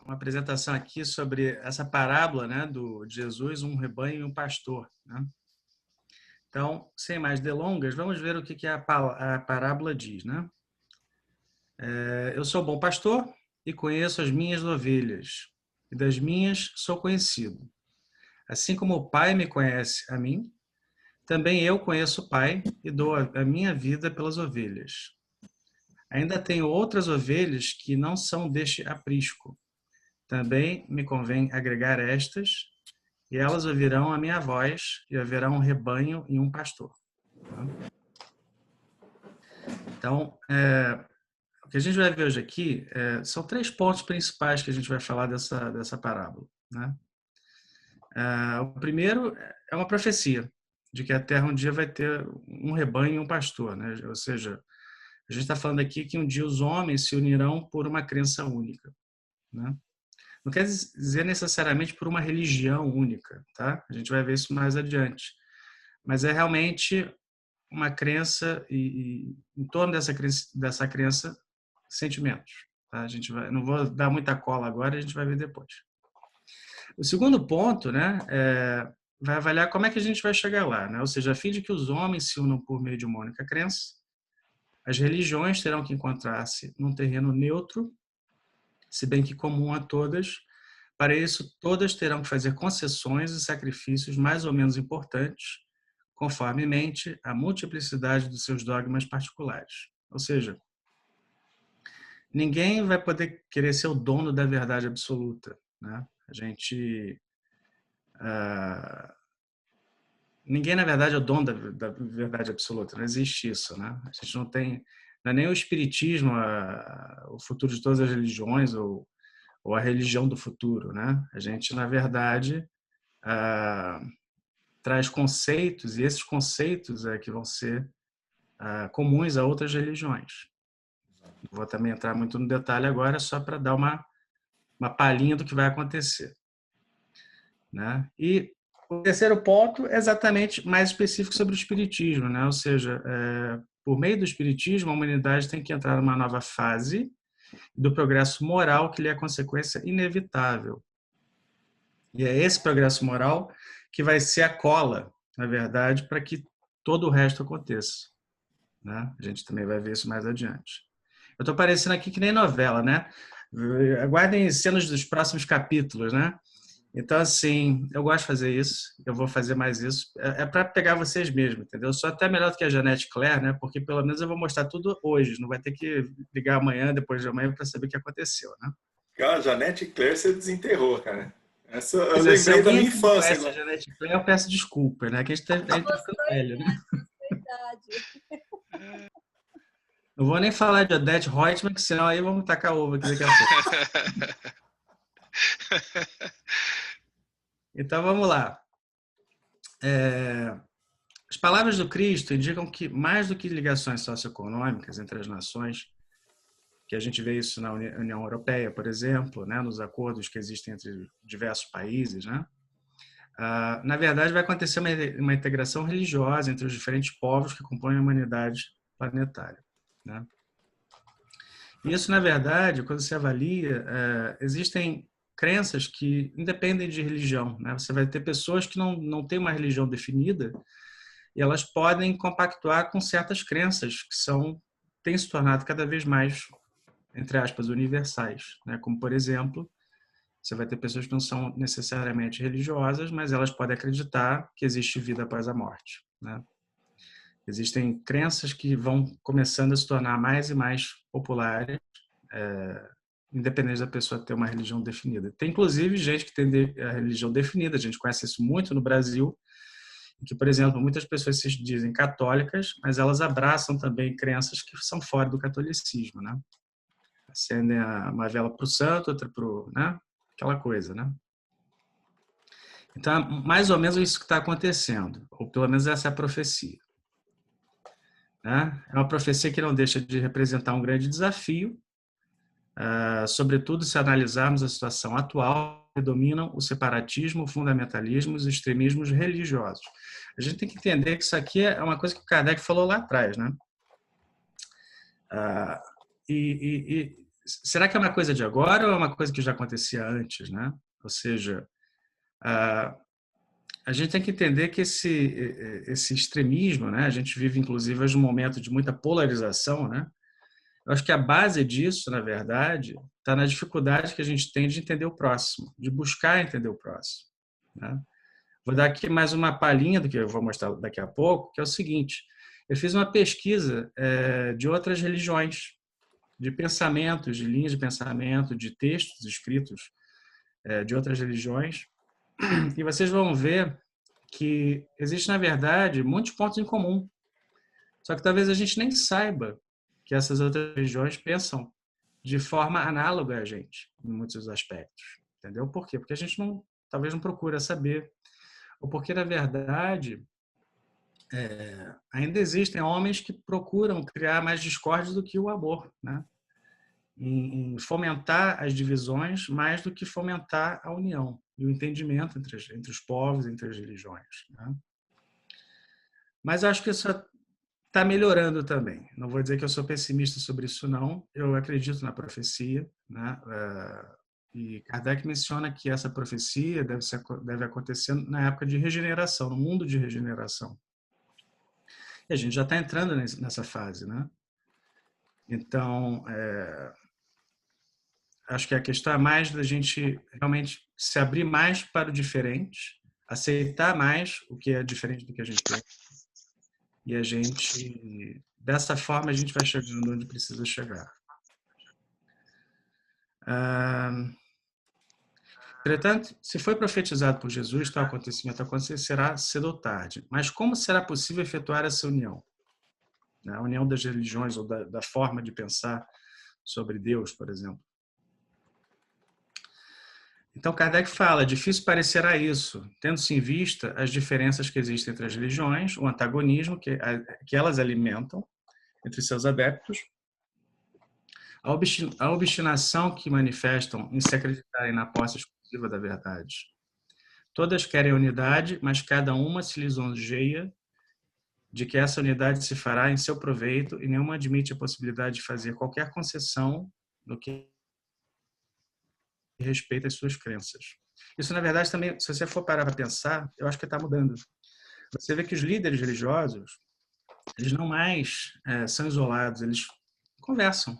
uma apresentação aqui sobre essa parábola, né, de Jesus, um rebanho e um pastor, né? Então, sem mais delongas, vamos ver o que a parábola diz, né? Eu sou bom pastor e conheço as minhas ovelhas, e das minhas sou conhecido. Assim como o Pai me conhece a mim, também eu conheço o Pai e dou a minha vida pelas ovelhas. Ainda tenho outras ovelhas que não são deste aprisco. Também me convém agregar estas, e elas ouvirão a minha voz, e haverá um rebanho e um pastor. Então, o que a gente vai ver hoje aqui são 3 pontos principais que a gente vai falar dessa parábola, né? O primeiro é uma profecia de que a terra um dia vai ter um rebanho e um pastor, né? Ou seja, a gente está falando aqui que um dia os homens se unirão por uma crença única, né? Não quer dizer necessariamente por uma religião única, tá? A gente vai ver isso mais adiante. Mas é realmente uma crença e em torno dessa crença, sentimentos. Tá? A gente vai, não vou dar muita cola agora, a gente vai ver depois. O segundo ponto, né, vai avaliar como é que a gente vai chegar lá, né? Ou seja, a fim de que os homens se unam por meio de uma única crença, as religiões terão que encontrar-se num terreno neutro, se bem que comum a todas. Para isso, todas terão que fazer concessões e sacrifícios mais ou menos importantes, conformemente a multiplicidade dos seus dogmas particulares. Ou seja, ninguém vai poder querer ser o dono da verdade absoluta, né? Ninguém, na verdade, é o dono da verdade absoluta. Não existe isso, né? A gente não é nem o espiritismo, o futuro de todas as religiões ou a religião do futuro, né? A gente, na verdade, traz conceitos, e esses conceitos que vão ser comuns a outras religiões. Não vou também entrar muito no detalhe agora, só para dar uma palhinha do que vai acontecer, né? E o terceiro ponto é exatamente mais específico sobre o espiritismo, né? Ou seja, por meio do espiritismo, a humanidade tem que entrar numa nova fase do progresso moral que lhe é consequência inevitável. E é esse progresso moral que vai ser a cola, na verdade, para que todo o resto aconteça, né? A gente também vai ver isso mais adiante. Eu estou parecendo aqui que nem novela, né? Aguardem cenas dos próximos capítulos, né? Então, assim, eu gosto de fazer isso, eu vou fazer mais isso. É para pegar vocês mesmo, entendeu? Eu sou até melhor do que a Janete Claire, né? Porque pelo menos eu vou mostrar tudo hoje, não vai ter que ligar amanhã, depois de amanhã, para saber o que aconteceu, né? Cara, Janete Claire, você desenterrou, cara. Essa eu Pois é, se lembrei da alguém minha aqui não infância conhece a agora. Janete Claire, eu peço desculpa, né? Que a gente tá ficando velho, né? Verdade. Não vou nem falar de Odete Reutemann, que senão aí vamos tacar ovo aqui daqui a pouco. Então vamos lá. As palavras do Cristo indicam que mais do que ligações socioeconômicas entre as nações, que a gente vê isso na União Europeia, por exemplo, né, nos acordos que existem entre diversos países, né? Na verdade, vai acontecer uma integração religiosa entre os diferentes povos que compõem a humanidade planetária, né? E isso, na verdade, quando se avalia, existem crenças que independem de religião, né? Você vai ter pessoas que não têm uma religião definida e elas podem compactuar com certas crenças que têm se tornado cada vez mais, entre aspas, universais, né? Como, por exemplo, você vai ter pessoas que não são necessariamente religiosas, mas elas podem acreditar que existe vida após a morte, né? Existem crenças que vão começando a se tornar mais e mais populares, independente da pessoa ter uma religião definida. Tem, inclusive, gente que tem a religião definida, a gente conhece isso muito no Brasil, que, por exemplo, muitas pessoas se dizem católicas, mas elas abraçam também crenças que são fora do catolicismo, né? Acendem uma vela para o santo, outra para o, né? Aquela coisa, né? Então, mais ou menos isso que está acontecendo, ou pelo menos essa é a profecia, né? É uma profecia que não deixa de representar um grande desafio, sobretudo se analisarmos a situação atual, que dominam o separatismo, o fundamentalismo e os extremismos religiosos. A gente tem que entender que isso aqui é uma coisa que o Kardec falou lá atrás, né? E será que é uma coisa de agora ou é uma coisa que já acontecia antes, né? Ou seja, a gente tem que entender que esse extremismo, né? A gente vive, inclusive, hoje um momento de muita polarização, né? Eu acho que a base disso, na verdade, está na dificuldade que a gente tem de entender o próximo, de buscar entender o próximo, né? Vou dar aqui mais uma palhinha do que eu vou mostrar daqui a pouco, que é o seguinte: eu fiz uma pesquisa de outras religiões, de pensamentos, de linhas de pensamento, de textos escritos de outras religiões, e vocês vão ver que existe, na verdade, muitos pontos em comum. Só que talvez a gente nem saiba que essas outras religiões pensam de forma análoga a gente, em muitos aspectos. Entendeu? Por quê? Porque a gente talvez não procura saber. Ou porque, na verdade, ainda existem homens que procuram criar mais discórdia do que o amor, né? Em fomentar as divisões mais do que fomentar a união e o entendimento entre os povos, entre as religiões, né? Mas acho que isso está melhorando também. Não vou dizer que eu sou pessimista sobre isso, não. Eu acredito na profecia, né? E Kardec menciona que essa profecia deve acontecer na época de regeneração, no mundo de regeneração. E a gente já está entrando nessa fase, né? Então, acho que a questão é mais da gente realmente se abrir mais para o diferente, aceitar mais o que é diferente do que a gente tem. E a gente, dessa forma, a gente vai chegando onde precisa chegar. Entretanto, se foi profetizado por Jesus, tal acontecimento acontecerá cedo ou tarde. Mas como será possível efetuar essa união? A união das religiões ou da forma de pensar sobre Deus, por exemplo. Então, Kardec fala, difícil parecerá isso, tendo-se em vista as diferenças que existem entre as religiões, o antagonismo que elas alimentam entre seus adeptos, a obstinação que manifestam em se acreditarem na posse exclusiva da verdade. Todas querem unidade, mas cada uma se lisonjeia de que essa unidade se fará em seu proveito e nenhuma admite a possibilidade de fazer qualquer concessão no que respeita às suas crenças. Isso, na verdade, também, se você for parar para pensar, eu acho que está mudando. Você vê que os líderes religiosos, eles não mais são isolados, eles conversam.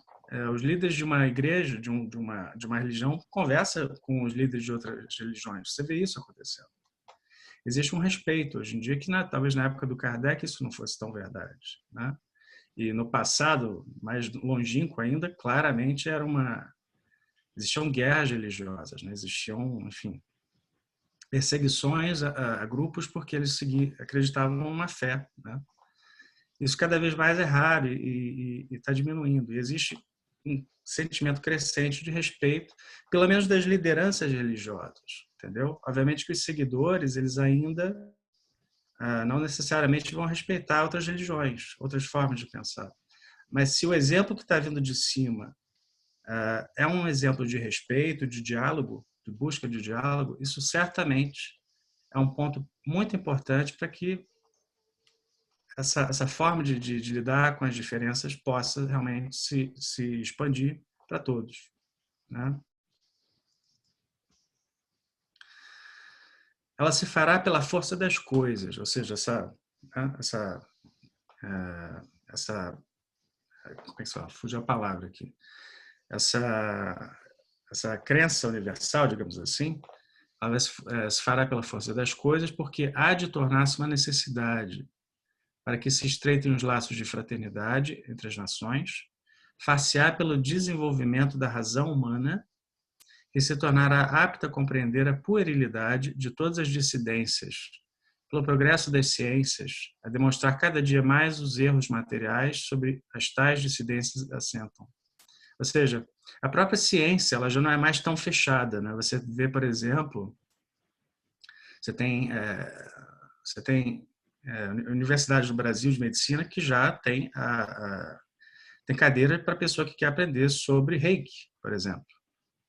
Os líderes de uma igreja, de uma religião, conversam com os líderes de outras religiões. Você vê isso acontecendo. Existe um respeito hoje em dia que talvez na época do Kardec isso não fosse tão verdade, né? E no passado, mais longínquo ainda, claramente existiam guerras religiosas, né? Existiam, enfim, perseguições a grupos porque eles acreditavam numa fé, né? Isso cada vez mais é raro e está diminuindo. E existe um sentimento crescente de respeito, pelo menos das lideranças religiosas, entendeu? Obviamente que os seguidores, eles ainda não necessariamente vão respeitar outras religiões, outras formas de pensar. Mas se o exemplo que está vindo de cima é um exemplo de respeito, de diálogo, de busca de diálogo, isso certamente é um ponto muito importante para que essa forma de lidar com as diferenças possa realmente se expandir para todos, né? Ela se fará pela força das coisas, ou seja, como é que se fala? Fugiu a palavra aqui. Essa crença universal, digamos assim, ela se fará pela força das coisas porque há de tornar-se uma necessidade para que se estreitem os laços de fraternidade entre as nações, far-se-á pelo desenvolvimento da razão humana, que se tornará apta a compreender a puerilidade de todas as dissidências, pelo progresso das ciências, a demonstrar cada dia mais os erros materiais sobre as tais dissidências assentam. Ou seja, a própria ciência ela já não é mais tão fechada, né? Você vê, por exemplo, você tem universidades do Brasil de medicina que já tem cadeira para a pessoa que quer aprender sobre Reiki, por exemplo,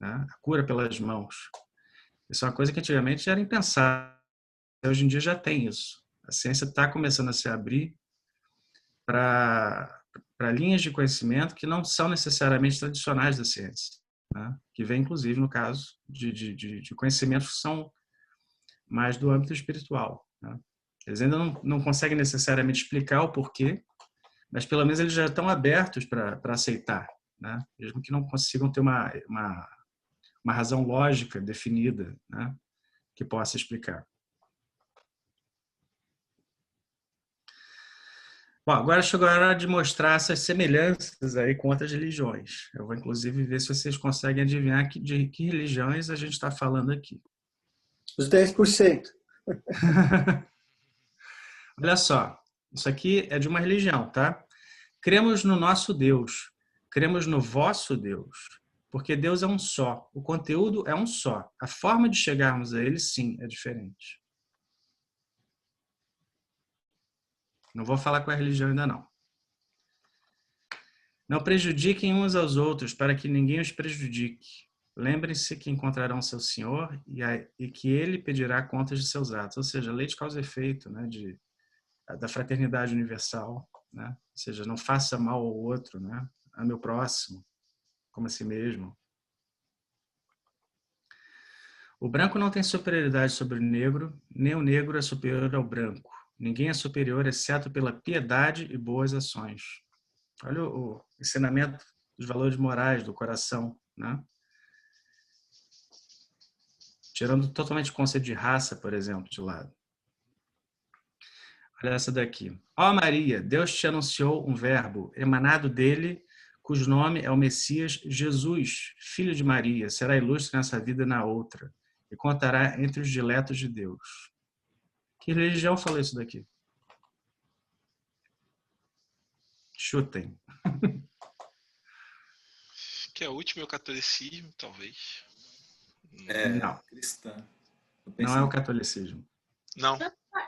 né? A cura pelas mãos. Isso é uma coisa que antigamente era impensável. Hoje em dia já tem isso. A ciência está começando a se abrir para para linhas de conhecimento que não são necessariamente tradicionais da ciência, né? Que vem, inclusive, no caso de conhecimentos que são mais do âmbito espiritual, né? Eles ainda não conseguem necessariamente explicar o porquê, mas pelo menos eles já estão abertos para aceitar, né? Mesmo que não consigam ter uma razão lógica definida, né? Que possa explicar. Bom, agora chegou a hora de mostrar essas semelhanças aí com outras religiões. Eu vou, inclusive, ver se vocês conseguem adivinhar de que religiões a gente está falando aqui. Os 10%. Olha só, isso aqui é de uma religião, tá? Cremos no nosso Deus, cremos no vosso Deus, porque Deus é um só, o conteúdo é um só, a forma de chegarmos a ele, sim, é diferente. Não vou falar com a religião ainda não. Não prejudiquem uns aos outros para que ninguém os prejudique. Lembrem-se que encontrarão seu Senhor e que ele pedirá contas de seus atos. Ou seja, lei de causa e efeito, né, da fraternidade universal, né? Ou seja, não faça mal ao outro, né? A meu próximo, como a si mesmo. O branco não tem superioridade sobre o negro, nem o negro é superior ao branco. Ninguém é superior exceto pela piedade e boas ações. Olha o ensinamento dos valores morais do coração, né? Tirando totalmente o conceito de raça, por exemplo, de lado. Olha essa daqui. Ó Maria, Deus te anunciou um verbo emanado dele, cujo nome é o Messias Jesus, filho de Maria. Será ilustre nessa vida e na outra, e contará entre os diletos de Deus. Que religião falou isso daqui? Chutem. Que a última é o catolicismo, talvez. Não, Cristã. não é o catolicismo. Não.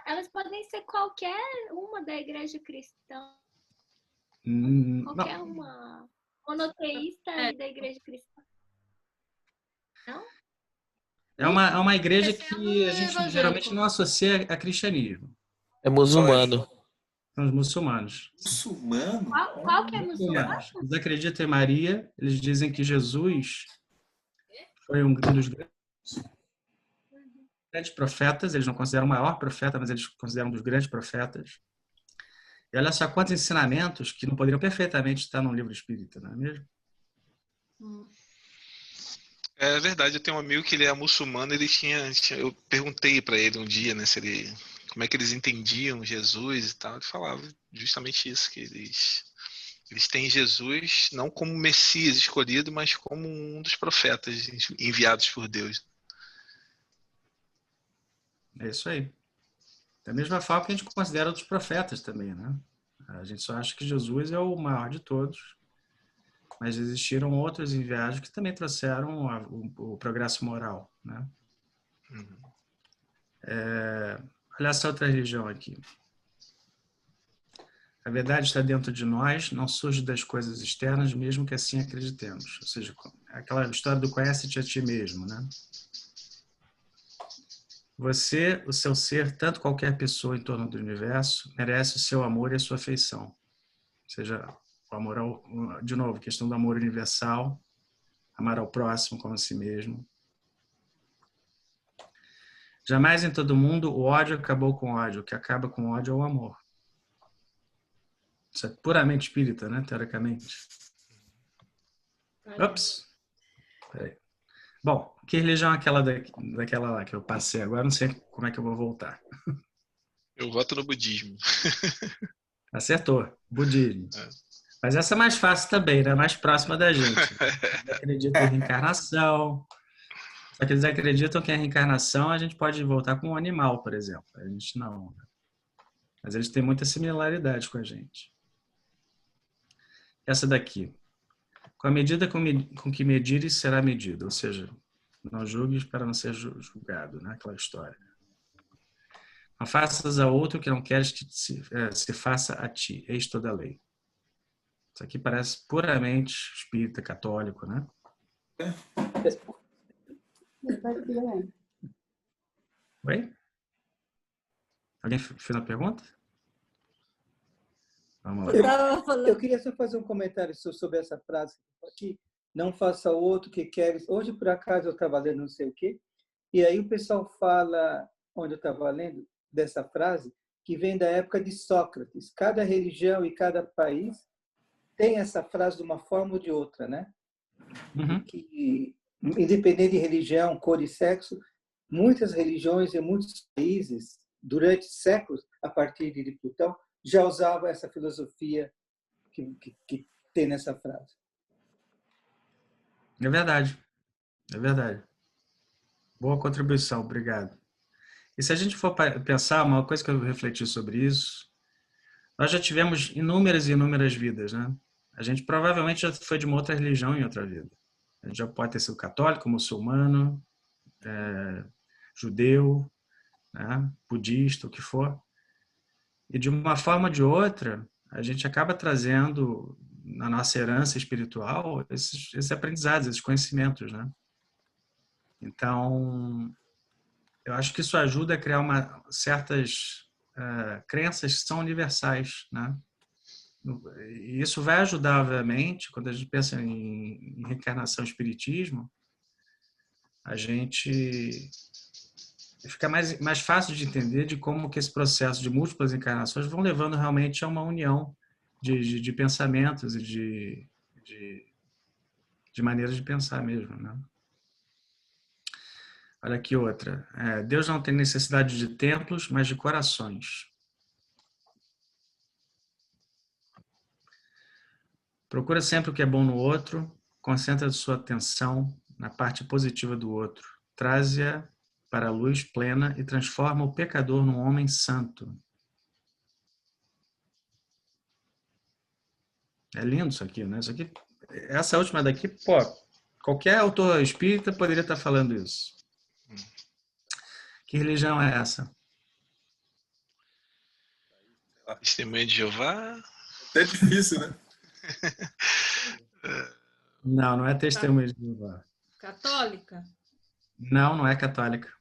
Elas podem ser qualquer uma da igreja cristã. Qualquer Não. uma monoteísta e da igreja cristã. Não? É uma igreja que a gente geralmente não associa a cristianismo. É muçulmano. São os muçulmanos. Muçulmano? Qual que é muçulmano? Eles acreditam em Maria, eles dizem que Jesus foi um dos grandes profetas, eles não consideram o maior profeta, mas eles consideram um dos grandes profetas. E olha só quantos ensinamentos que não poderiam perfeitamente estar num livro espírita, não é mesmo? É verdade, eu tenho um amigo que ele é muçulmano, eu perguntei para ele um dia, né, como é que eles entendiam Jesus e tal, ele falava justamente isso, que eles têm Jesus não como Messias escolhido, mas como um dos profetas enviados por Deus. É isso aí. Da mesma forma que a gente considera outros profetas também, né? A gente só acha que Jesus é o maior de todos, mas existiram outros enviados que também trouxeram o progresso moral, né? Olha essa outra religião aqui. A verdade está dentro de nós, não surge das coisas externas, mesmo que assim acreditemos. Ou seja, aquela história do conhece-te a ti mesmo, né? Você, o seu ser, tanto qualquer pessoa em torno do universo, merece o seu amor e a sua afeição. Ou seja, o amor de novo, questão do amor universal, amar ao próximo como a si mesmo. Jamais em todo mundo o ódio acabou com o ódio. O que acaba com o ódio é o amor. Isso é puramente espírita, né? Teoricamente. Ops! Peraí. Bom, que religião é aquela daquela lá que eu passei agora? Não sei como é que eu vou voltar. Eu voto no budismo. Acertou. Budismo. Mas essa é mais fácil também, né? Mais próxima da gente. Eles acreditam em reencarnação. Só que eles acreditam que a reencarnação a gente pode voltar com um animal, por exemplo. A gente não. Mas eles têm muita similaridade com a gente. Essa daqui. Com a medida com que medires, será medido. Ou seja, não julgues para não ser julgado, né? Aquela história. Não faças a outro que não queres que se faça a ti. Eis toda a lei. Isso aqui parece puramente espírita, católico, né? Oi? Alguém fez uma pergunta? Vamos lá. Eu tava falando. Eu queria só fazer um comentário sobre essa frase aqui. Não faça o outro que queres. Hoje, por acaso, eu estava lendo não sei o quê, e aí o pessoal fala, onde eu estava lendo, dessa frase, que vem da época de Sócrates. Cada religião e cada país tem essa frase de uma forma ou de outra, né? Uhum. Que, independente de religião, cor e sexo, muitas religiões e muitos países, durante séculos, a partir de Plutão, já usavam essa filosofia que tem nessa frase. É verdade. É verdade. Boa contribuição, obrigado. E se a gente for pensar, uma coisa que eu refleti sobre isso, nós já tivemos inúmeras e inúmeras vidas, né? A gente provavelmente já foi de uma outra religião em outra vida. A gente já pode ter sido católico, muçulmano, judeu, né? Budista, o que for. E de uma forma ou de outra, a gente acaba trazendo na nossa herança espiritual esses aprendizados, esses conhecimentos, né? Então, eu acho que isso ajuda a criar certas crenças que são universais, né? E isso vai ajudar, obviamente, quando a gente pensa em reencarnação e espiritismo, a gente fica mais fácil de entender de como que esse processo de múltiplas encarnações vão levando realmente a uma união de pensamentos e de maneiras de pensar mesmo, né? Olha aqui outra. Deus não tem necessidade de templos, mas de corações. Procura sempre o que é bom no outro, concentra sua atenção na parte positiva do outro, traze-a para a luz plena e transforma o pecador num homem santo. É lindo isso aqui, né? Essa última daqui, pô, qualquer autor espírita poderia estar falando isso. Que religião é essa? Testemunha de Jeová? Até difícil, né? Não, não é Testemunha de Jeová. Católica? Não, não é católica.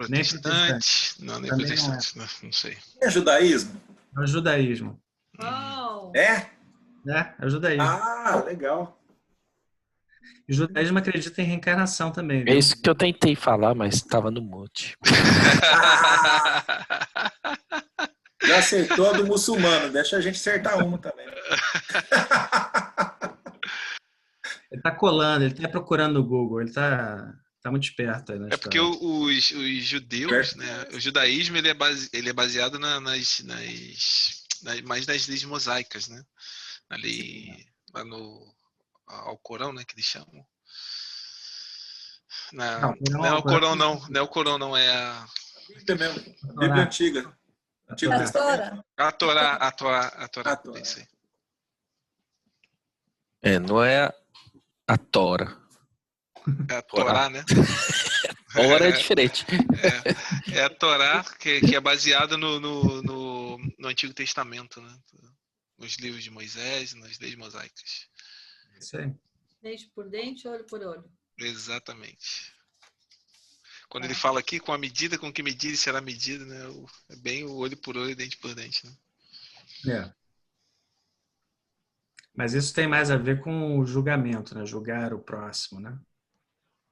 Nem Protestante? Não, nem Também não é. protestante. Não sei. É judaísmo? É o judaísmo. Oh. É? É o judaísmo. Ah, legal. O judaísmo acredita em reencarnação também, É viu? isso que eu tentei falar, mas estava no mute. Já acertou a do muçulmano. Deixa a gente acertar uma também. Ele está colando, ele está procurando no Google, ele está muito esperto aí na É porque história. os judeus, né? O judaísmo ele é baseado mais nas leis mosaicas, né? Ali, lá no Alcorão, né? Que eles chamam. Não é o Corão, não. Não é o Corão, não. É a Bíblia mesmo. Bíblia antiga. Antigo A Testamento. A Torá. Torá. Isso aí. Não é a Tora. É a Torá, né? Tora é diferente. É a Torá que é baseada no Antigo Testamento, né? Nos livros de Moisés, nas leis mosaicas. Isso aí. Dente por dente, olho por olho. Exatamente. Quando ele fala aqui, com a medida com que medir será medido, né? É bem o olho por olho e dente por dente, né? Mas isso tem mais a ver com o julgamento, né? Julgar o próximo, né?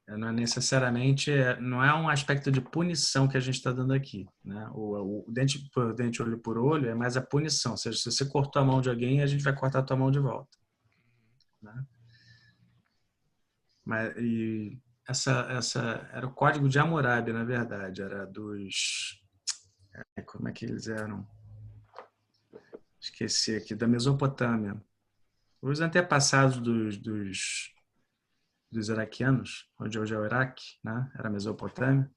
Não é necessariamente, não é um aspecto de punição que a gente está dando aqui, né? O dente por dente, olho por olho é mais a punição. Ou seja, se você cortou a mão de alguém, a gente vai cortar a tua mão de volta, né? E essa era o código de Hammurabi, na verdade, era dos, como é que eles eram? Esqueci aqui, da Mesopotâmia. Os antepassados dos iraquianos, onde hoje é o Iraque, né? Era a Mesopotâmia.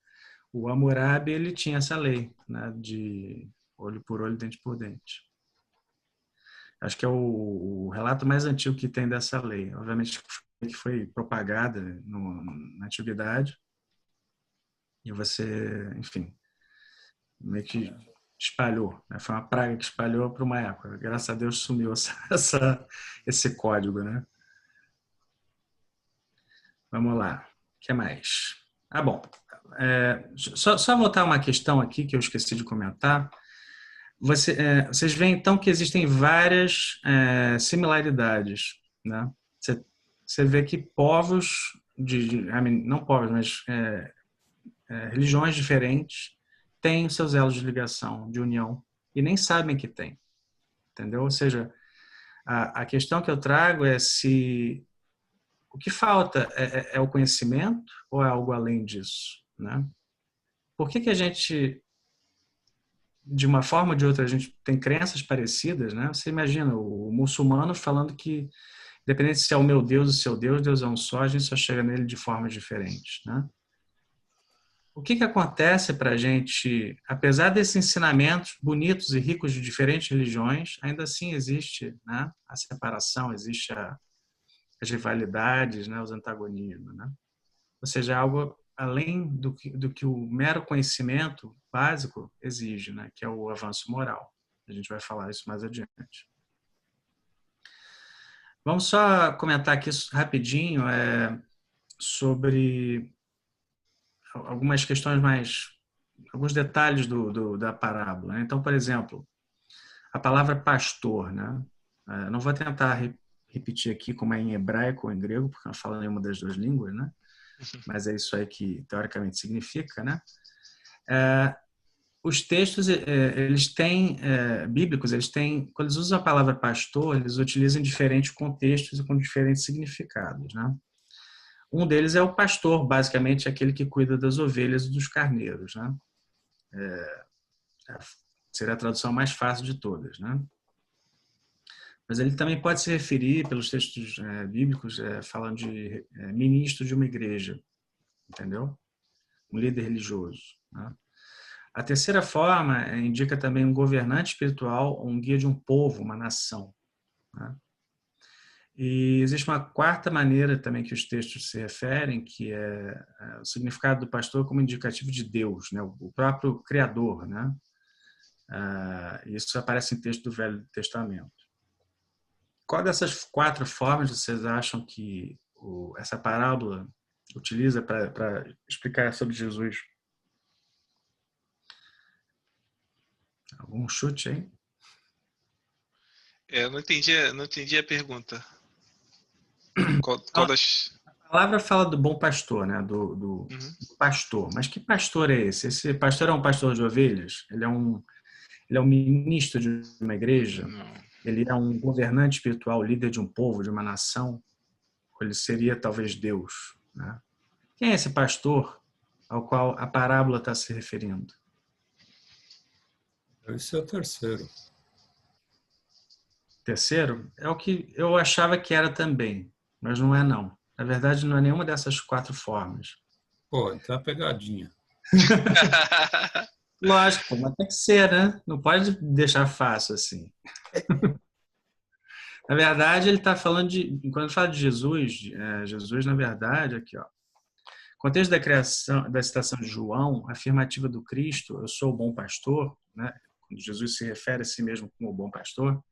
O Hammurabi, ele tinha essa lei, né? De olho por olho, dente por dente. Acho que é o relato mais antigo que tem dessa lei. Obviamente que foi propagada na antiguidade e você, enfim, meio que espalhou, né? Foi uma praga que espalhou para uma época. Graças a Deus sumiu esse código, né? Vamos lá. O que mais? Bom. Só voltar uma questão aqui que eu esqueci de comentar. Vocês veem, então, que existem várias similaridades, né? Você vê que povos, não povos, mas religiões diferentes têm os seus elos de ligação, de união, e nem sabem que tem, entendeu? Ou seja, a questão que eu trago é se o que falta é o conhecimento ou é algo além disso, né? Por que a gente, de uma forma ou de outra, a gente tem crenças parecidas, né? Você imagina o muçulmano falando que, independente se é o meu Deus ou o seu Deus, Deus é um só, a gente só chega nele de formas diferentes, né? O que acontece para a gente, apesar desses ensinamentos bonitos e ricos de diferentes religiões, ainda assim existe, né, a separação, existe as rivalidades, né, os antagonismos, né? Ou seja, algo além do que o mero conhecimento básico exige, né, que é o avanço moral. A gente vai falar isso mais adiante. Vamos só comentar aqui rapidinho sobre algumas questões alguns detalhes da parábola, né? Então, por exemplo, a palavra pastor, né? Não vou tentar repetir aqui como é em hebraico ou em grego, porque não falo nenhuma das duas línguas, né? Mas é isso aí que teoricamente significa, né? Os textos eles têm bíblicos, eles têm, quando eles usam a palavra pastor, eles utilizam em diferentes contextos e com diferentes significados, né? Um deles é o pastor, basicamente aquele que cuida das ovelhas e dos carneiros, né? Seria a tradução mais fácil de todas, né? Mas ele também pode se referir, pelos textos bíblicos, falando de ministro de uma igreja, entendeu? Um líder religioso, né? A terceira forma indica também um governante espiritual ou um guia de um povo, uma nação, né? E existe uma quarta maneira também que os textos se referem, que é o significado do pastor como indicativo de Deus, né? O próprio Criador, né? Isso aparece em texto do Velho Testamento. Qual dessas quatro formas vocês acham que essa parábola utiliza para explicar sobre Jesus? Algum chute aí? Eu não entendi a pergunta. Qual das... A palavra fala do bom pastor, né? Do pastor. Mas que pastor é esse? Esse pastor é um pastor de ovelhas? Ele é um ministro de uma igreja? Não. Ele é um governante espiritual, líder de um povo, de uma nação? Ou ele seria talvez Deus, né? Quem é esse pastor ao qual a parábola está se referindo? Esse é o terceiro. Terceiro? É o que eu achava que era também, mas não é não. Na verdade, não é nenhuma dessas quatro formas. Pô, então é pegadinha. Lógico, mas tem que ser, né? Não pode deixar fácil assim. Na verdade, ele está falando quando ele fala de Jesus, Jesus, na verdade, aqui, ó. Contexto da criação, da citação de João, afirmativa do Cristo, eu sou o bom pastor, né? Quando Jesus se refere a si mesmo como o bom pastor,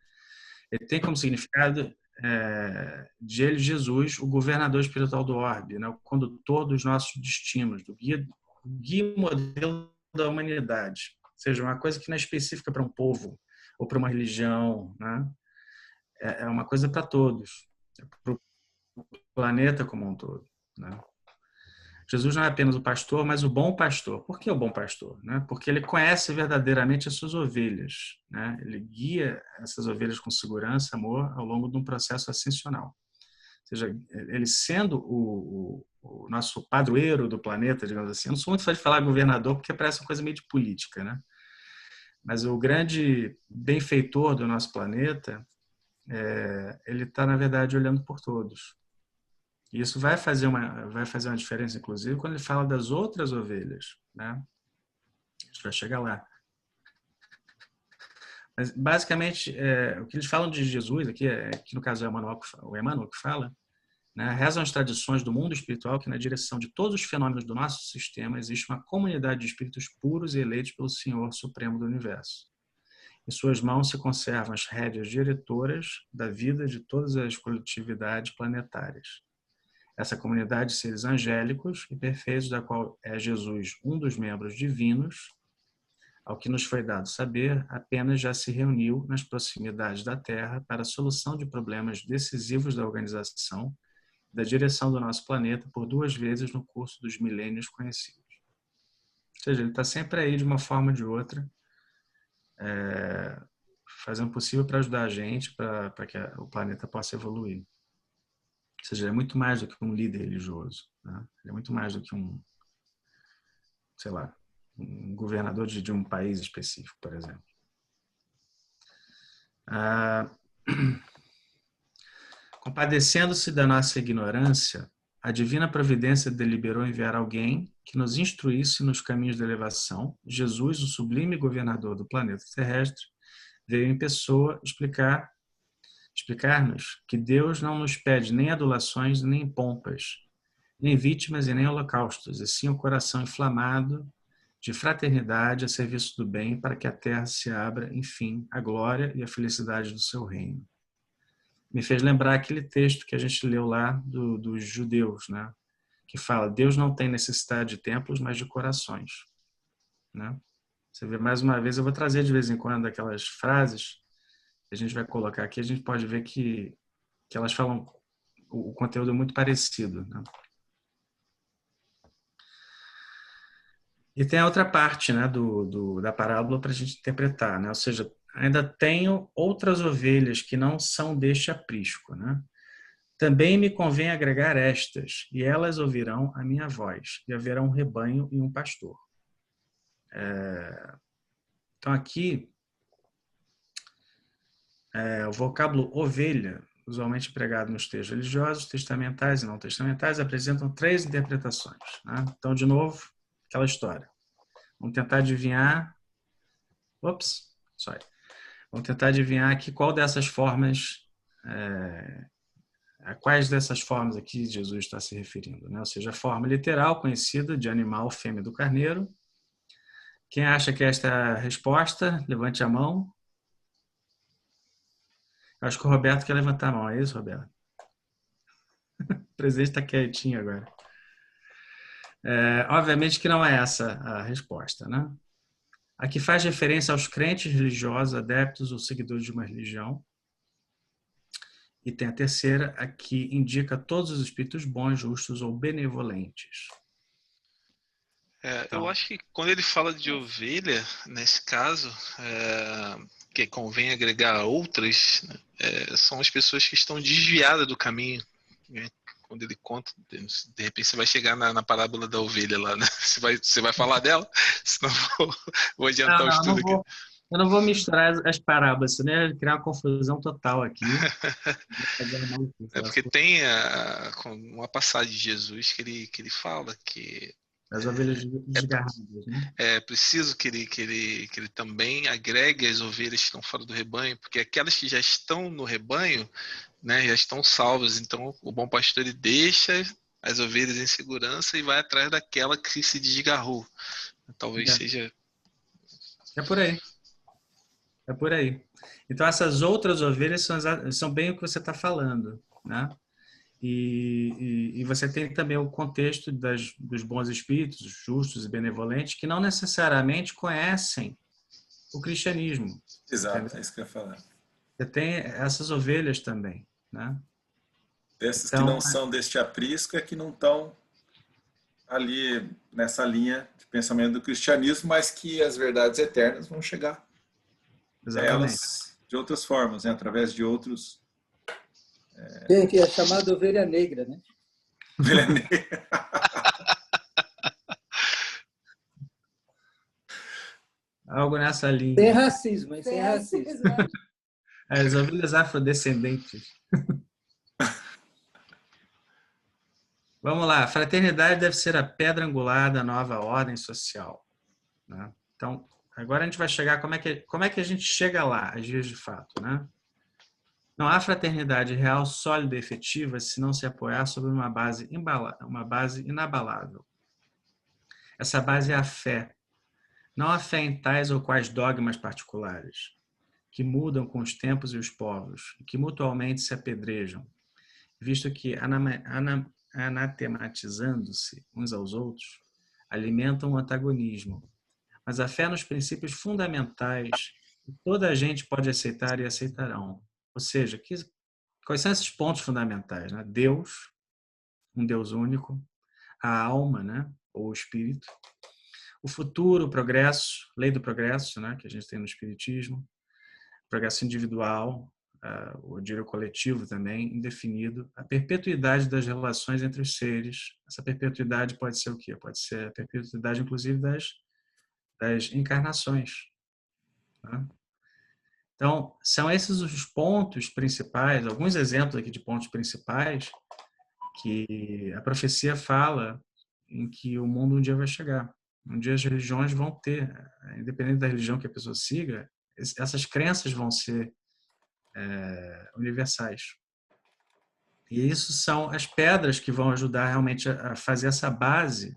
ele tem como significado de ele, Jesus, o governador espiritual do orbe, né? O condutor dos nossos destinos, do guia modelo da humanidade. Ou seja, uma coisa que não é específica para um povo ou para uma religião, né? É uma coisa para todos, para o planeta como um todo, né? Jesus não é apenas o pastor, mas o bom pastor. Por que o bom pastor? Né? Porque ele conhece verdadeiramente as suas ovelhas, né? Ele guia essas ovelhas com segurança, amor, ao longo de um processo ascensional. Ou seja, ele sendo o nosso padroeiro do planeta, digamos assim. Eu não sou muito fã de falar governador, porque parece uma coisa meio de política, né? Mas o grande benfeitor do nosso planeta, ele está, na verdade, olhando por todos. E isso vai fazer uma diferença, inclusive, quando ele fala das outras ovelhas, né? A gente vai chegar lá. Mas, basicamente, o que eles falam de Jesus aqui, que no caso é o Emmanuel que fala, né? Rezam as tradições do mundo espiritual que, na direção de todos os fenômenos do nosso sistema, existe uma comunidade de espíritos puros e eleitos pelo Senhor Supremo do Universo. Em suas mãos se conservam as rédeas diretoras da vida de todas as coletividades planetárias. Essa comunidade de seres angélicos e perfeitos, da qual é Jesus um dos membros divinos, Ao que nos foi dado saber, apenas já se reuniu nas proximidades da Terra para a solução de problemas decisivos da organização e da direção do nosso planeta por 2 vezes no curso dos milênios conhecidos. Ou seja, ele está sempre aí de uma forma ou de outra, fazendo o possível para ajudar a gente, para que o planeta possa evoluir. Ou seja, ele é muito mais do que um líder religioso, né? Ele é muito mais do que sei lá, um governador de um país específico, por exemplo. Compadecendo-se da nossa ignorância, a divina providência deliberou enviar alguém que nos instruísse nos caminhos da elevação. Jesus, o sublime governador do planeta terrestre, veio em pessoa explicar-nos que Deus não nos pede nem adulações, nem pompas, nem vítimas e nem holocaustos, e sim o coração inflamado de fraternidade a serviço do bem, para que a terra se abra, enfim, à glória e à felicidade do seu reino. Me fez lembrar aquele texto que a gente leu lá dos judeus, né? Que fala, Deus não tem necessidade de templos, mas de corações, né? Você vê, mais uma vez, eu vou trazer de vez em quando aquelas frases que a gente vai colocar aqui, a gente pode ver que elas falam, o conteúdo é muito parecido, né? E tem a outra parte, né, da parábola para a gente interpretar, né? Ou seja, ainda tenho outras ovelhas que não são deste aprisco, né? Também me convém agregar estas, e elas ouvirão a minha voz, e haverá um rebanho e um pastor. Então aqui, o vocábulo ovelha, usualmente empregado nos textos religiosos, testamentais e não testamentais, apresentam 3 interpretações, né? Então, de novo, aquela história. Vamos tentar adivinhar. Vamos tentar adivinhar aqui qual dessas formas, a quais dessas formas aqui Jesus está se referindo, né? Ou seja, a forma literal conhecida de animal fêmea do carneiro. Quem acha que esta é a resposta, levante a mão. Acho que o Roberto quer levantar a mão, é isso, Roberto? O presidente está quietinho agora. Obviamente que não é essa a resposta, né? A que faz referência aos crentes religiosos, adeptos ou seguidores de uma religião. E tem a terceira, a que indica todos os espíritos bons, justos ou benevolentes. Eu acho que quando ele fala de ovelha, nesse caso, que convém agregar outras, né, são as pessoas que estão desviadas do caminho, né? Quando ele conta, de repente você vai chegar na parábola da ovelha lá, né? Você vai falar dela? Senão vou adiantar o estudo aqui. Eu não vou misturar as parábolas, senão ia criar uma confusão total aqui. Porque tem uma passagem de Jesus que ele fala que as ovelhas desgarradas, né? É preciso que ele também agregue as ovelhas que estão fora do rebanho, porque aquelas que já estão no rebanho, né, já estão salvas. Então, o bom pastor ele deixa as ovelhas em segurança e vai atrás daquela que se desgarrou. Talvez seja... É por aí. É por aí. Então, essas outras ovelhas são bem o que você está falando, né? E você tem também o contexto dos bons espíritos, justos e benevolentes, que não necessariamente conhecem o cristianismo. Exato, entendeu? é isso que eu ia falar. Você tem essas ovelhas também, né? Desses Então, que não são deste aprisco é que não estão ali nessa linha de pensamento do cristianismo, mas que as verdades eternas vão chegar a elas de outras formas, né? Através de outros... Gente, é chamada ovelha negra, né? Ovelha negra. algo nessa linha. Sem racismo, hein? Sem racismo. As ovelhas afrodescendentes. Vamos lá. Fraternidade deve ser a pedra angular da nova ordem social, né? Então, agora a gente vai chegar... Como é que a gente chega lá, às vias de fato, né? Não há fraternidade real, sólida e efetiva se não se apoiar sobre uma base inabalável. Essa base é a fé. Não a fé em tais ou quais dogmas particulares, que mudam com os tempos e os povos, e que mutualmente se apedrejam, visto que, anatematizando-se uns aos outros, alimentam o antagonismo, mas a fé nos princípios fundamentais que toda a gente pode aceitar e aceitarão. Ou seja, quais são esses pontos fundamentais? Né? Deus, um Deus único, a alma, né? Ou o espírito, o futuro, o progresso, lei do progresso, né? Que a gente tem no espiritismo, progresso individual, o direito coletivo também, indefinido, a perpetuidade das relações entre os seres. Essa perpetuidade pode ser o quê? Pode ser a perpetuidade, inclusive, das encarnações. Tá? Então, são esses os pontos principais, alguns exemplos aqui de pontos principais que a profecia fala em que o mundo um dia vai chegar. Um dia as religiões vão ter, independente da religião que a pessoa siga, essas crenças vão ser universais. E isso são as pedras que vão ajudar realmente a fazer essa base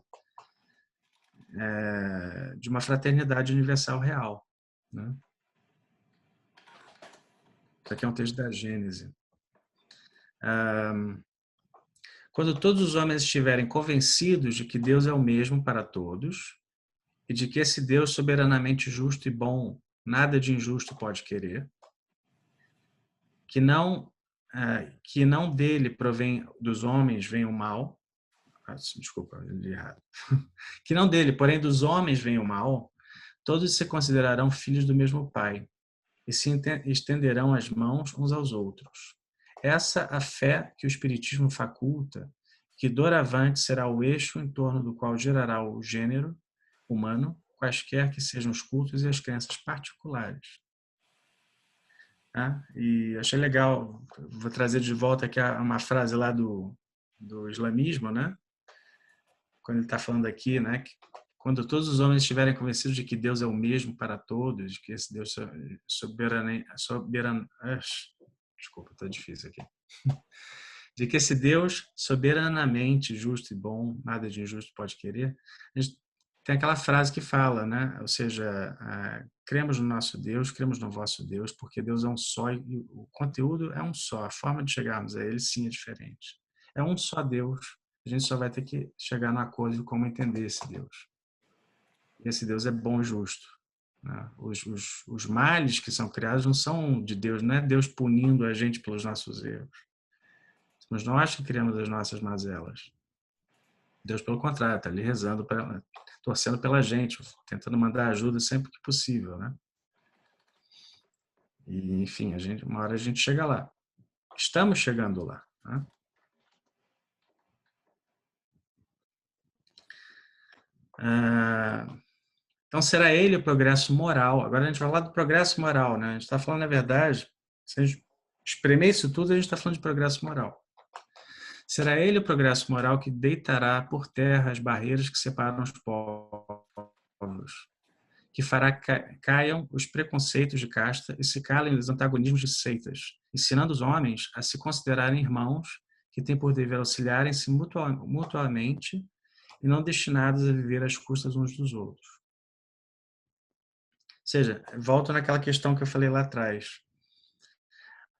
de uma fraternidade universal real. Né? Isso aqui é um texto da Gênese. Quando todos os homens estiverem convencidos de que Deus é o mesmo para todos e de que esse Deus soberanamente justo e bom nada de injusto pode querer, que não dele provém dos homens vem o mal, desculpa, eu li errado, que não dele, porém dos homens vem o mal, todos se considerarão filhos do mesmo Pai e se estenderão as mãos uns aos outros. Essa a fé que o Espiritismo faculta, que doravante será o eixo em torno do qual girará o gênero humano, quaisquer que sejam os cultos e as crenças particulares. E achei legal, vou trazer de volta aqui uma frase lá do islamismo, né? Quando ele está falando aqui, né? Que quando todos os homens estiverem convencidos de que Deus é o mesmo para todos, que esse Deus desculpa, está difícil aqui. De que esse Deus soberanamente justo e bom, nada de injusto pode querer. A gente tem aquela frase que fala, né? Ou seja, cremos no nosso Deus, cremos no vosso Deus, porque Deus é um só e o conteúdo é um só. A forma de chegarmos a ele, sim, é diferente. É um só Deus. A gente só vai ter que chegar no acordo de como entender esse Deus. E esse Deus é bom e justo. Né? Os males que são criados não são de Deus, não é Deus punindo a gente pelos nossos erros. Somos nós que criamos as nossas mazelas. Deus, pelo contrário, está ali rezando, torcendo pela gente, tentando mandar ajuda sempre que possível. Né? E, enfim, uma hora a gente chega lá. Estamos chegando lá. Né? Então, será ele o progresso moral. Agora a gente vai falar do progresso moral. Né? A gente está falando, na verdade, se a gente espremer isso tudo, a gente está falando de progresso moral. Será ele o progresso moral que deitará por terra as barreiras que separam os povos, que fará caiam os preconceitos de casta e se calem os antagonismos de seitas, ensinando os homens a se considerarem irmãos que têm por dever auxiliarem-se mutuamente e não destinados a viver às custas uns dos outros. Ou seja, volto naquela questão que eu falei lá atrás.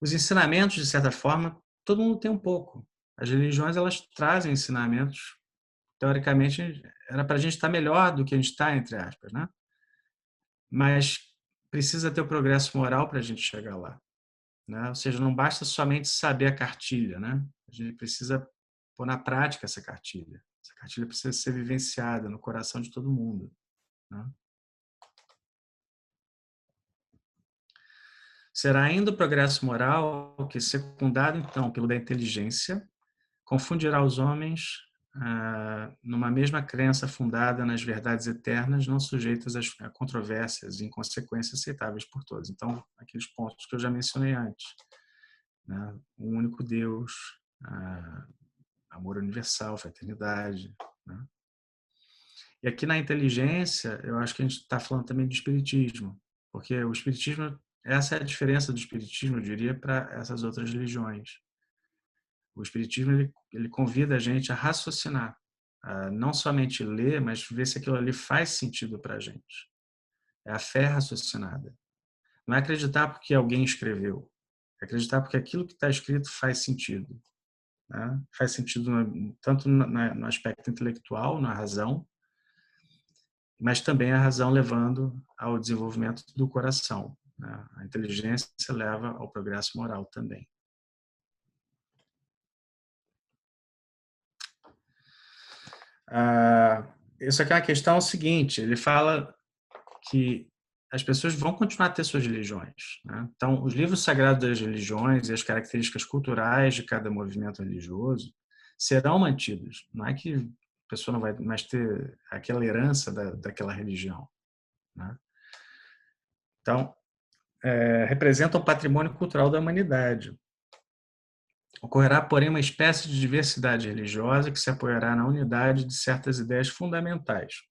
Os ensinamentos, de certa forma, todo mundo tem um pouco. As religiões, elas trazem ensinamentos, teoricamente, era para a gente estar melhor do que a gente está, entre aspas, né? Mas precisa ter o progresso moral para a gente chegar lá. Né? Ou seja, não basta somente saber a cartilha, né? A gente precisa pôr na prática essa cartilha. Essa cartilha precisa ser vivenciada no coração de todo mundo. Né? Será ainda o progresso moral que, secundado, então, pelo da inteligência, confundirá os homens numa mesma crença fundada nas verdades eternas, não sujeitas a controvérsias e inconsequências aceitáveis por todos. Então, aqueles pontos que eu já mencionei antes. Né? Um único Deus, amor universal, fraternidade. Né? E aqui na inteligência, eu acho que a gente está falando também do espiritismo, porque o espiritismo, essa é a diferença do espiritismo, eu diria, para essas outras religiões. O espiritismo ele convida a gente a raciocinar, a não somente ler, mas ver se aquilo ali faz sentido para a gente. É a fé raciocinada. Não é acreditar porque alguém escreveu, é acreditar porque aquilo que está escrito faz sentido. Né? Faz sentido tanto no aspecto intelectual, na razão, mas também a razão levando ao desenvolvimento do coração, né? A inteligência leva ao progresso moral também. Isso aqui é uma questão seguinte, ele fala que as pessoas vão continuar a ter suas religiões, né? Então, os livros sagrados das religiões e as características culturais de cada movimento religioso serão mantidos. Não é que a pessoa não vai mais ter aquela herança daquela religião, né? Então, representa o patrimônio cultural da humanidade. Ocorrerá, porém, uma espécie de diversidade religiosa que se apoiará na unidade de certas ideias fundamentais.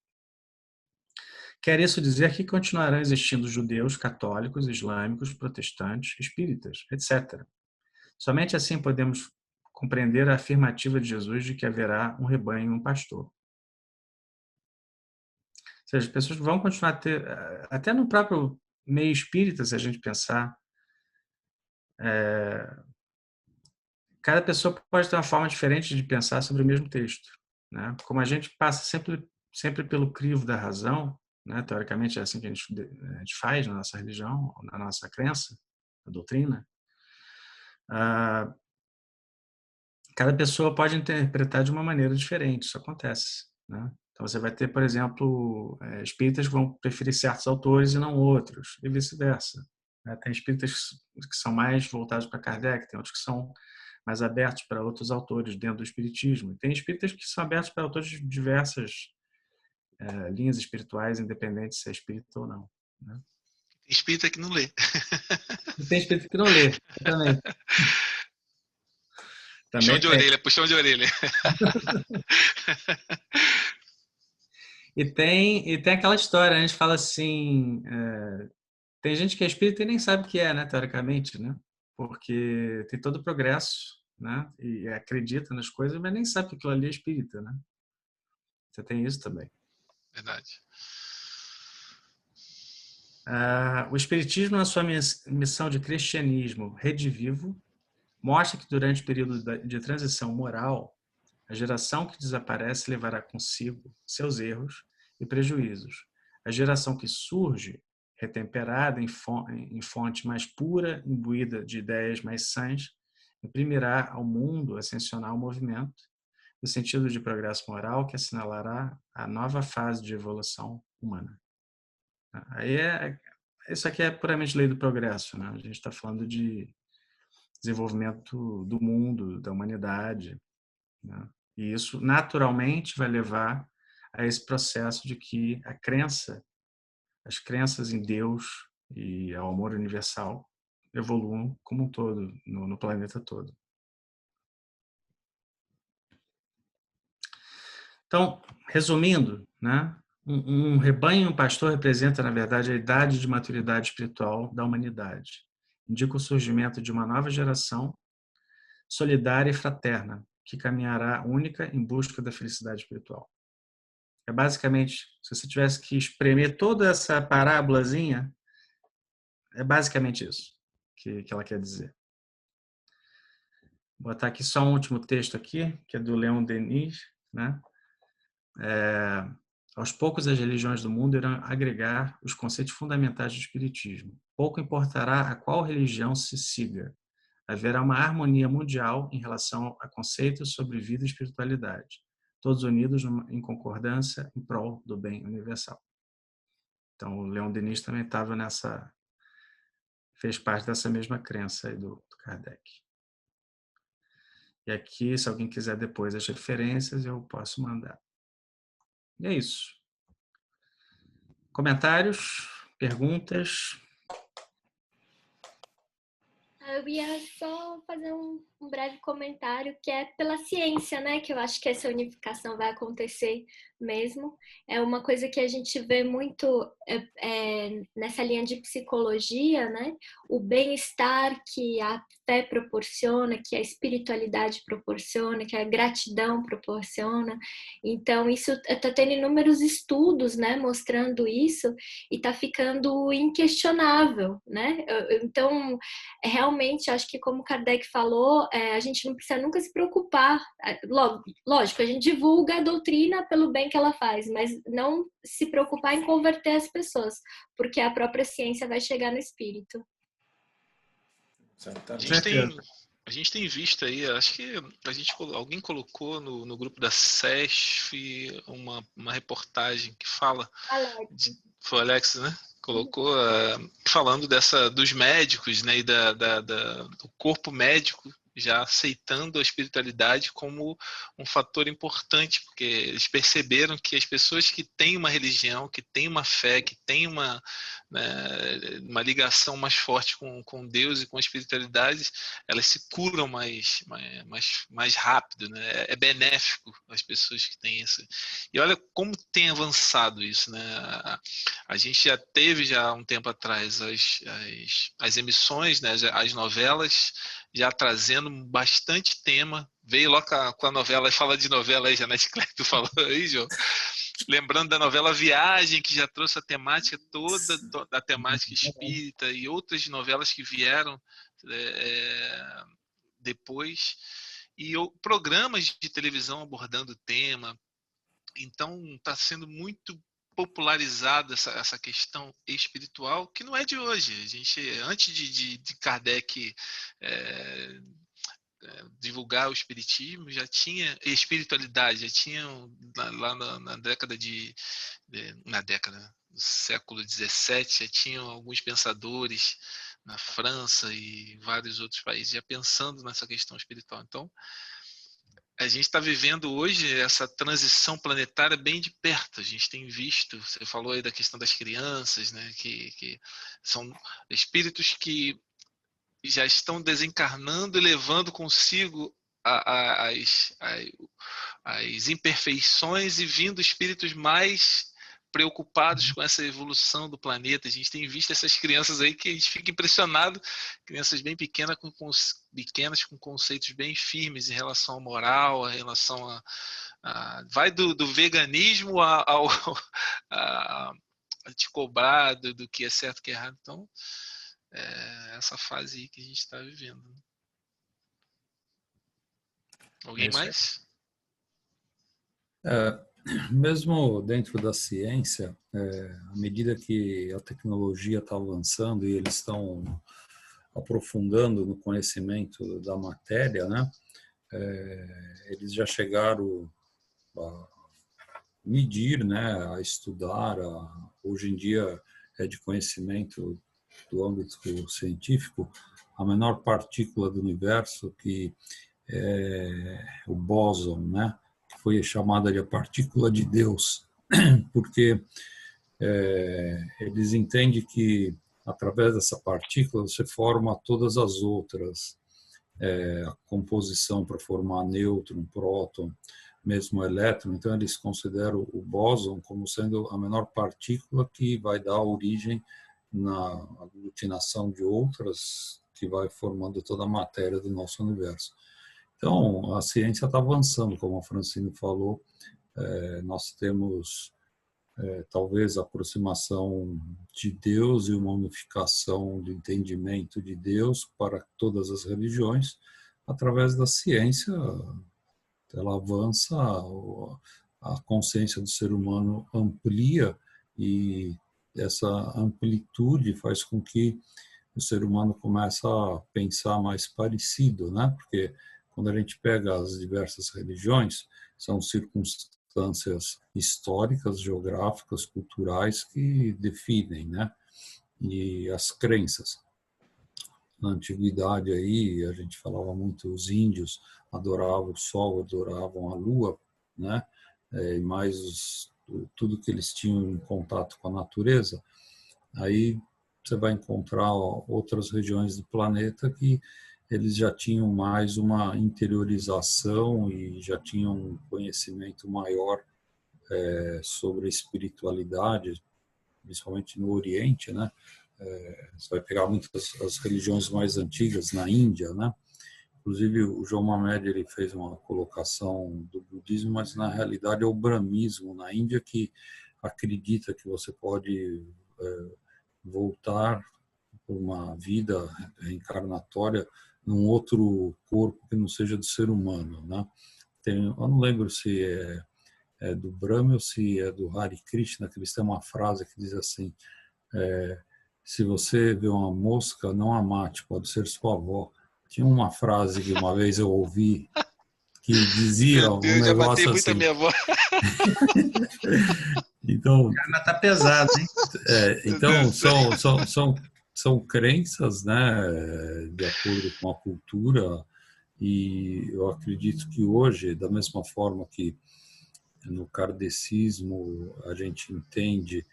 Quer isso dizer que continuarão existindo judeus, católicos, islâmicos, protestantes, espíritas, etc. Somente assim podemos compreender a afirmativa de Jesus de que haverá um rebanho e um pastor. Ou seja, as pessoas vão continuar a ter, até no próprio meio espírita, se a gente pensar, cada pessoa pode ter uma forma diferente de pensar sobre o mesmo texto, né? Como a gente passa sempre pelo crivo da razão, né? Teoricamente é assim que a gente faz na nossa religião, na nossa crença, na doutrina. Cada pessoa pode interpretar de uma maneira diferente, isso acontece, né? Então você vai ter, por exemplo, espíritas que vão preferir certos autores e não outros, e vice-versa. Tem espíritas que são mais voltados para Kardec, tem outros que são mais abertos para outros autores dentro do espiritismo. Tem espíritas que são abertos para autores de diversas linhas espirituais, independente se é espírita ou não, né? Espírita que não lê. Tem espírita que não lê, também. Puxão de orelha, puxão de orelha. E tem aquela história, a gente fala assim, tem gente que é espírita e nem sabe o que é, né, teoricamente, né? Porque tem todo o progresso, né? E acredita nas coisas, mas nem sabe que aquilo ali é espírita, né? Você tem isso também. Verdade. O espiritismo, na sua missão de cristianismo redivivo, mostra que durante o período de transição moral, a geração que desaparece levará consigo seus erros e prejuízos. A geração que surge, retemperada em fonte mais pura, imbuída de ideias mais sãs, imprimirá ao mundo ascensional movimento, no sentido de progresso moral que assinalará a nova fase de evolução humana. Aí isso aqui é puramente lei do progresso, né? A gente está falando de desenvolvimento do mundo, da humanidade, né? E isso naturalmente vai levar a esse processo de que as crenças em Deus e ao amor universal evoluam como um todo, no planeta todo. Então, resumindo, né? Um rebanho e um pastor representa, na verdade, a idade de maturidade espiritual da humanidade. Indica o surgimento de uma nova geração solidária e fraterna, que caminhará única em busca da felicidade espiritual. É basicamente, se você tivesse que espremer toda essa parábolazinha, é basicamente isso que ela quer dizer. Vou botar aqui só um último texto aqui, que é do Leon Denis, né? Aos poucos as religiões do mundo irão agregar os conceitos fundamentais do espiritismo. Pouco importará a qual religião se siga. Haverá uma harmonia mundial em relação a conceitos sobre vida e espiritualidade, todos unidos em concordância em prol do bem universal. Então, o Leon Denis também estava fez parte dessa mesma crença aí do Kardec. E aqui, se alguém quiser depois as referências, eu posso mandar. E é isso. Comentários, perguntas? Eu ia só fazer um breve comentário, que é pela ciência, né? Que eu acho que essa unificação vai acontecer mesmo. É uma coisa que a gente vê muito nessa linha de psicologia, né? O bem-estar que a fé proporciona, que a espiritualidade proporciona, que a gratidão proporciona. Então, isso está tendo inúmeros estudos, né? Mostrando isso, e está ficando inquestionável, né? Então, realmente, acho que como Kardec falou, a gente não precisa nunca se preocupar. Lógico, a gente divulga a doutrina pelo bem bem que ela faz, mas não se preocupar em converter as pessoas, porque a própria ciência vai chegar no espírito. A gente tem visto aí, acho que alguém colocou no grupo da SESF uma reportagem que fala, foi o Alex, né? Colocou falando dos médicos, né, e do corpo médico já aceitando a espiritualidade como um fator importante, porque eles perceberam que as pessoas que têm uma religião, que têm uma fé, que têm uma ligação mais forte com Deus e com a espiritualidade, elas se curam mais rápido, né? É benéfico às pessoas que têm isso. E olha como tem avançado isso, né? A gente já teve um tempo atrás as emissões, né? As novelas já trazendo bastante tema. Veio logo com a novela, fala de novela aí, Janete Clepto falou aí, João. Lembrando da novela Viagem, que já trouxe a temática toda da temática espírita, e outras novelas que vieram depois, e programas de televisão abordando o tema. Então está sendo muito popularizada essa questão espiritual, que não é de hoje. A gente, antes de Kardec divulgar o espiritismo, já tinha espiritualidade, já tinha lá na década do século XVII, já tinham alguns pensadores na França e vários outros países já pensando nessa questão espiritual. Então, a gente está vivendo hoje essa transição planetária bem de perto. A gente tem visto, você falou aí da questão das crianças, né, que são espíritos que já estão desencarnando e levando consigo as imperfeições, e vindo espíritos mais preocupados com essa evolução do planeta. A gente tem visto essas crianças aí que a gente fica impressionado, crianças bem pequenas com conceitos bem firmes em relação à moral, em relação vai do veganismo a te cobrar do que é certo e que é errado. Então, essa fase aí que a gente está vivendo. Alguém mais? Mesmo dentro da ciência, à medida que a tecnologia está avançando e eles estão aprofundando no conhecimento da matéria, né, eles já chegaram a medir, né, a estudar, hoje em dia é de conhecimento do âmbito científico, a menor partícula do universo, que é o bóson, né, que foi chamada de a partícula de Deus, porque eles entendem que através dessa partícula você forma todas as outras, a composição para formar nêutron, próton, mesmo elétron. Então eles consideram o bóson como sendo a menor partícula que vai dar origem na aglutinação de outras, que vai formando toda a matéria do nosso universo. Então, a ciência está avançando, como a Francine falou. Nós temos, talvez, a aproximação de Deus e uma unificação do entendimento de Deus para todas as religiões. Através da ciência, ela avança, a consciência do ser humano amplia, e essa amplitude faz com que o ser humano comece a pensar mais parecido, né? Porque quando a gente pega as diversas religiões, são circunstâncias históricas, geográficas, culturais que definem, né? E as crenças. Na antiguidade aí, a gente falava muito, os índios adoravam o sol, adoravam a lua, né? E mais tudo que eles tinham em contato com a natureza. Aí você vai encontrar outras regiões do planeta que eles já tinham mais uma interiorização e já tinham um conhecimento maior sobre a espiritualidade, principalmente no Oriente, né? Você vai pegar muitas as religiões mais antigas na Índia, né? Inclusive o João Mamed, ele fez uma colocação do budismo, mas na realidade é o brahmismo na Índia que acredita que você pode voltar por uma vida reencarnatória num outro corpo que não seja do ser humano, né? Eu não lembro se é do Brahma ou se é do Hare Krishna, que eles têm uma frase que diz assim, se você vê uma mosca, não a mate, pode ser sua avó. Tinha uma frase que uma vez eu ouvi que dizia Meu um Deus, já matei negócio muito a assim. minha avó. Então, O karma tá pesado, hein? Meu então Deus. são crenças, né, de acordo com a cultura, e eu acredito que hoje, da mesma forma que no kardecismo a gente entende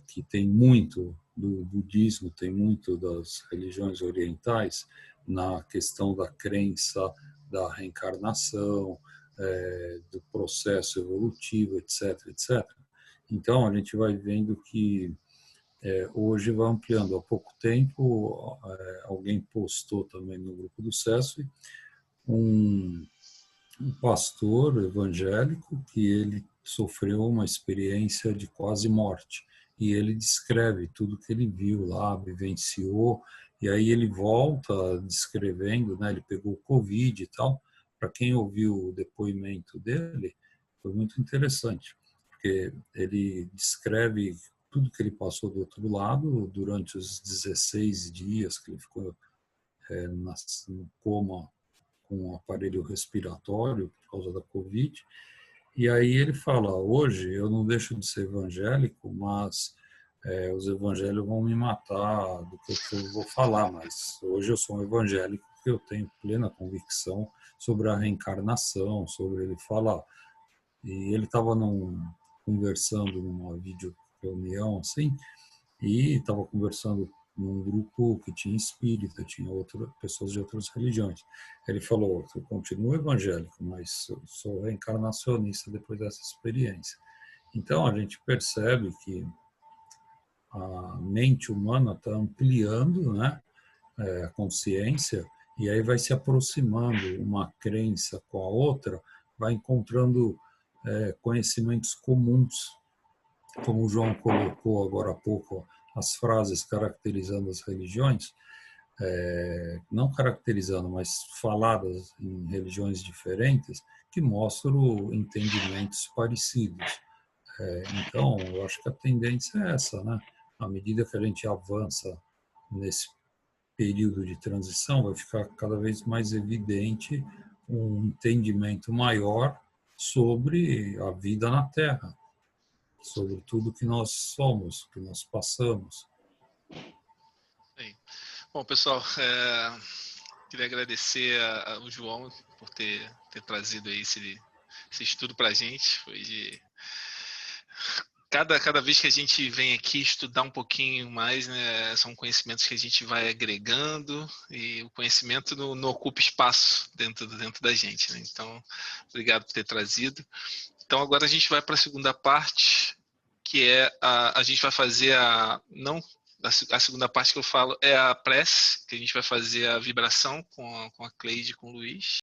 que tem muito do budismo, tem muito das religiões orientais na questão da crença da reencarnação, do processo evolutivo, etc, etc. Então a gente vai vendo que hoje vai ampliando. Há pouco tempo alguém postou também no grupo do SESC um pastor evangélico que ele sofreu uma experiência de quase morte e ele descreve tudo que ele viu lá, vivenciou, e aí ele volta descrevendo, né, ele pegou Covid e tal. Para quem ouviu o depoimento dele, foi muito interessante, porque ele descreve tudo que ele passou do outro lado durante os 16 dias que ele ficou no coma com o aparelho respiratório por causa da Covid. E aí ele fala, hoje eu não deixo de ser evangélico, mas os evangélicos vão me matar do que eu vou falar, mas hoje eu sou um evangélico porque eu tenho plena convicção sobre a reencarnação, sobre ele falar. E ele estava conversando numa vídeo reunião assim, e estava conversando num grupo que tinha espírita, tinha pessoas de outras religiões. Ele falou, eu continuo evangélico, mas sou reencarnacionista depois dessa experiência. Então a gente percebe que a mente humana está ampliando, né, a consciência, e aí vai se aproximando uma crença com a outra, vai encontrando conhecimentos comuns, como o João colocou agora há pouco, as frases caracterizando as religiões, não caracterizando, mas faladas em religiões diferentes, que mostram entendimentos parecidos. Então, eu acho que a tendência é essa, né? À medida que a gente avança nesse período de transição, vai ficar cada vez mais evidente um entendimento maior sobre a vida na Terra, sobre tudo que nós somos, que nós passamos. Bem, bom, pessoal, queria agradecer ao João por ter trazido aí esse estudo para a gente. Foi de cada vez que a gente vem aqui estudar um pouquinho mais, né, são conhecimentos que a gente vai agregando, e o conhecimento não ocupa espaço dentro da gente, né? Então, obrigado por ter trazido. Então agora a gente vai para a segunda parte, que é a gente vai fazer a segunda parte que eu falo é a prece, que a gente vai fazer a vibração com a Cleide e com o Luiz.